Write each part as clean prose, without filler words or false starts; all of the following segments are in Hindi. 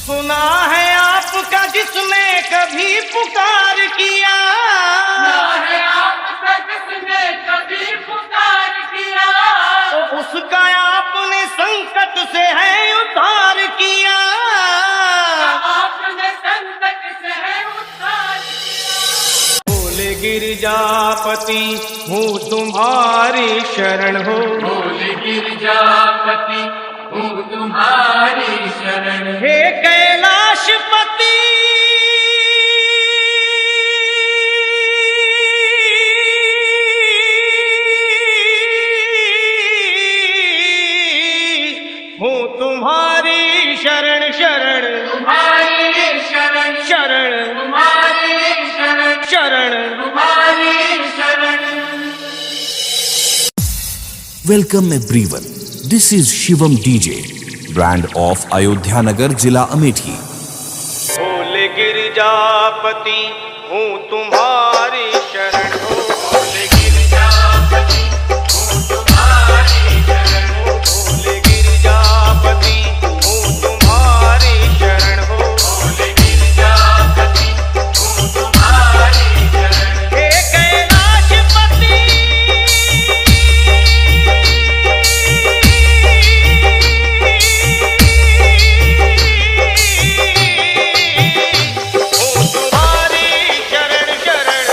सुना है आपका जिसने कभी पुकार किया, सुना है आपका जिसने कभी पुकार किया, तो उसका आपने संकट से है उद्धार किया। आपने संकट से है उद्धार किया। बोले गिरिजापति हूँ तुम्हारी शरण हो, बोले गिरिजापति हूँ तुम्हारी शरण। हे कैलाशपति हूँ तुम्हारी शरण शरण, तुम्हारी शरण शरण तुम्हारी शरण, शरण। तुम्हारी शरण। Welcome everyone. This is Shivam DJ, brand of Ayodhya Nagar, Jila Amethi. बोले गिरिजापति हूँ तुम्हारी शरण हो, बोले गिरिजापति हूँ तुम्हारी शरण। बोले गिरिजापति हूँ तुम्हारी शरण हो, बोले गिरिजापति हूँ तुम्हारी शरण। हे कैलाशपति हूँ तुम्हारी शरण शरण।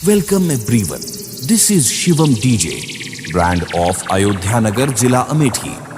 Welcome everyone. This is Shivam DJ, brand of Ayodhya Nagar, Zila Amethi.